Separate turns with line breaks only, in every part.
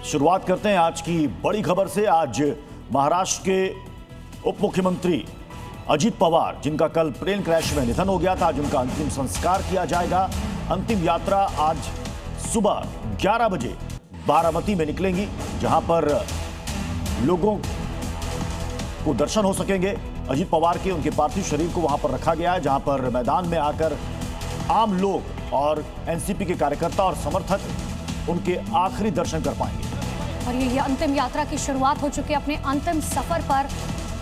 शुरुआत करते हैं आज की बड़ी खबर से। आज महाराष्ट्र के उप मुख्यमंत्री अजित पवार, जिनका कल प्लेन क्रैश में निधन हो गया था, आज उनका अंतिम संस्कार किया जाएगा। अंतिम यात्रा आज सुबह 11 बजे बारामती में निकलेंगी, जहां पर लोगों को दर्शन हो सकेंगे। अजित पवार के उनके पार्थिव शरीर को वहां पर रखा गया है, जहां पर मैदान में आकर आम लोग और एनसीपी के कार्यकर्ता और समर्थक उनके आखिरी दर्शन कर पाएंगे।
और ये अंतिम यात्रा की शुरुआत हो चुकी है। अपने अंतिम सफर पर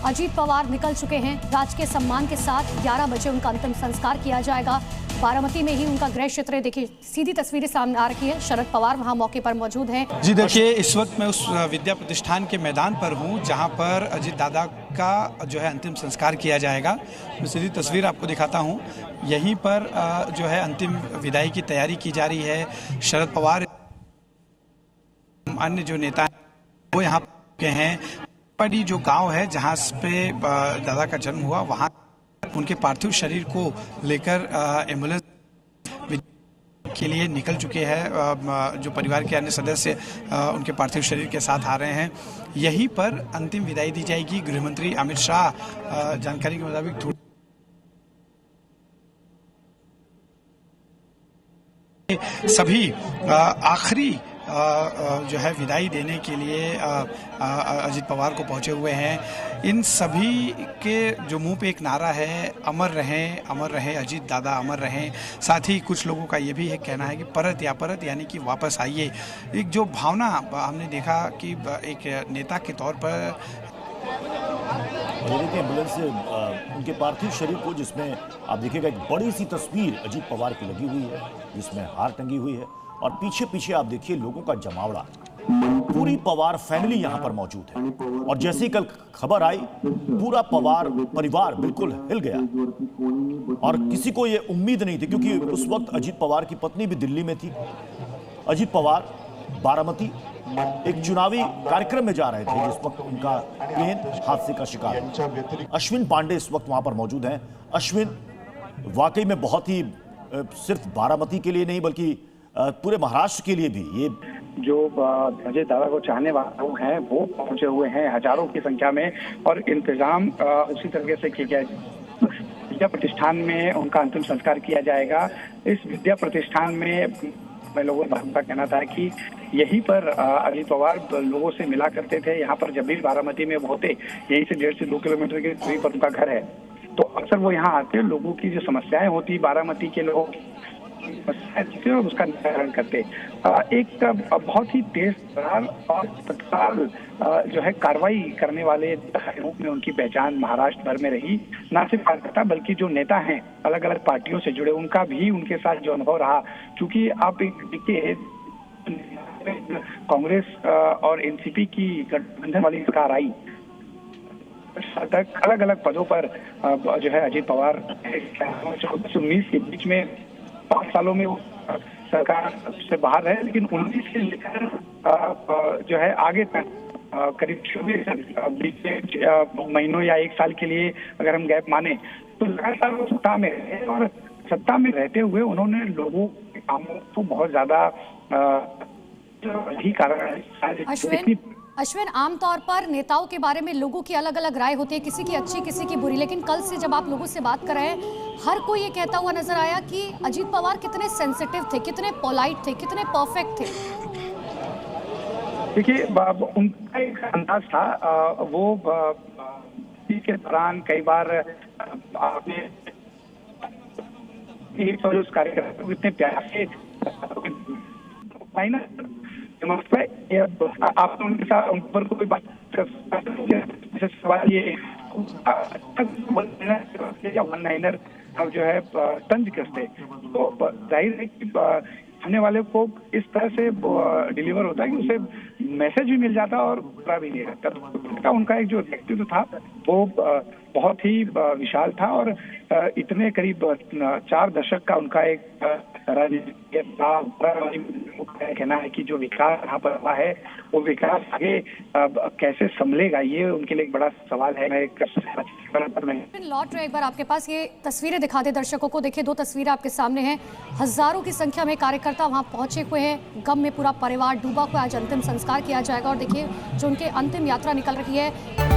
अजित पवार निकल चुके हैं। राजकीय सम्मान के साथ 11 बजे उनका अंतिम संस्कार किया जाएगा। बारामती में ही उनका गृह क्षेत्र है। देखिए, सीधी तस्वीरें सामने आ रखी है। शरद पवार वहां मौके पर मौजूद हैं।
जी देखिए, इस वक्त मैं उस विद्या प्रतिष्ठान के मैदान पर हूं, जहां पर अजित दादा का जो है अंतिम संस्कार किया जाएगा। मैं सीधी तस्वीर आपको दिखाता हूं। यहीं पर जो है अंतिम विदाई की तैयारी की जा रही है। शरद पवार, अन्य जो नेता वो यहाँ के हैं। पड़ी जो गांव है जहां पे दादा का जन्म हुआ, वहां उनके पार्थिव शरीर को लेकर एम्बुलेंस के लिए निकल चुके हैं। जो परिवार के अन्य सदस्य उनके पार्थिव शरीर के साथ आ रहे हैं। यहीं पर अंतिम विदाई दी जाएगी। गृहमंत्री अमित शाह, जानकारी के मुताबिक सभी आखिरी जो है विदाई देने के लिए अजित पवार को पहुंचे हुए हैं। इन सभी के जो मुंह पे एक नारा है, अमर रहें अजित दादा, अमर रहें। साथ ही कुछ लोगों का ये भी है कहना है कि परत या परत, यानी कि वापस आइए। एक जो भावना हमने देखा कि एक नेता के तौर पर
देखिए, एम्बुलेंस से उनके पार्थिव शरीर को, जिसमें आप देखिएगा एक बड़ी सी तस्वीर अजित पवार की लगी हुई है, जिसमें हार टंगी हुई है, और पीछे पीछे आप देखिए लोगों का जमावड़ा। पूरी पवार फैमिली यहां पर मौजूद है। और जैसे ही कल खबर आई, पूरा पवार परिवार बिल्कुल हिल गया। और किसी को यह उम्मीद नहीं थी, क्योंकि उस वक्त अजित पवार की पत्नी भी दिल्ली में थी। अजित पवार बारामती एक चुनावी कार्यक्रम में जा रहे थे, जिस वक्त उनका प्लेन हादसे का शिकार हुआ। अश्विन पांडे इस वक्त वहां पर मौजूद हैं। अश्विन, वाकई में बहुत ही सिर्फ बारामती के लिए नहीं बल्कि पूरे महाराष्ट्र के लिए भी ये
जो अजित दादा को चाहने वाले हैं वो पहुंचे हुए हैं हजारों की संख्या में। और इंतजाम उसी तरीके से किया गया। विद्या प्रतिष्ठान में उनका अंतिम संस्कार किया जाएगा। इस विद्या प्रतिष्ठान में लोगों का कहना था कि यहीं पर अजित पवार लोगों से मिला करते थे। यहाँ पर जब भी बारामती में वो होते, यहीं से 1.5 से 2 किलोमीटर की दूरी पर उनका घर है, तो अक्सर वो यहाँ आते, लोगों की जो समस्याएं होती बारामती के लोगों और उसका निराकरण करते। एक बहुत ही तेज और तत्काल जो है कार्रवाई करने वाले रूप में उनकी पहचान महाराष्ट्र भर में रही। न सिर्फ कार्यकर्ता बल्कि जो नेता हैं अलग अलग पार्टियों से जुड़े, उनका भी उनके साथ जो अनुभव रहा। क्योंकि आप देखिए, कांग्रेस और एनसीपी की गठबंधन वाली सरकार आई तक अलग अलग पदों पर जो है अजित पवार 19 के बीच में 5 सालों में वो सरकार से बाहर रहे, लेकिन 19 से लेकर जो है आगे तक करीब 24 महीनों या 1 साल के लिए अगर हम गैप माने, तो लगातार वो सत्ता में रहे। और सत्ता में रहते हुए उन्होंने लोगों के कामों को बहुत ज्यादा
अश्विन, आमतौर पर नेताओं के बारे में लोगों की अलग अलग राय होती है, किसी की अच्छी किसी की बुरी, लेकिन कल से जब आप लोगों से बात कर रहे हैं, हर कोई ये कहता हुआ नजर आया कि अजित पवार कितने सेंसिटिव थे, कितने पोलाइट थे, कितने परफेक्ट थे।
देखिए, उनका एक अंदाज था। वो के दौरान कई बार आपने उस कार्यक्रम को इतने प्यार से आपने उनके साथ उन पर कोई बात सवाल ये या वन लाइनर जो है तंज कसते, तो जाहिर है कि सामने वाले को इस तरह से डिलीवर होता है कि उसे मैसेज भी मिल जाता और बुरा भी नहीं रहता। उनका एक जो व्यक्तित्व था वो बहुत ही विशाल था। और इतने करीब 4 दशक का उनका एक राजनीति का कहना है कि जो विकास यहाँ पर हुआ है वो विकास आगे कैसे संभलेगा, ये उनके लिए एक बड़ा सवाल है। मैं
लौट रहे एक बार आपके पास, ये तस्वीरें दिखा दे दर्शकों को। देखिए, 2 तस्वीरें आपके सामने हैं। हजारों की संख्या में कार्यकर्ता वहां पहुंचे हुए हैं, गम में पूरा परिवार डूबा हुआ। आज अंतिम संस्कार किया जाएगा और देखिए जो उनके अंतिम यात्रा निकल रही है।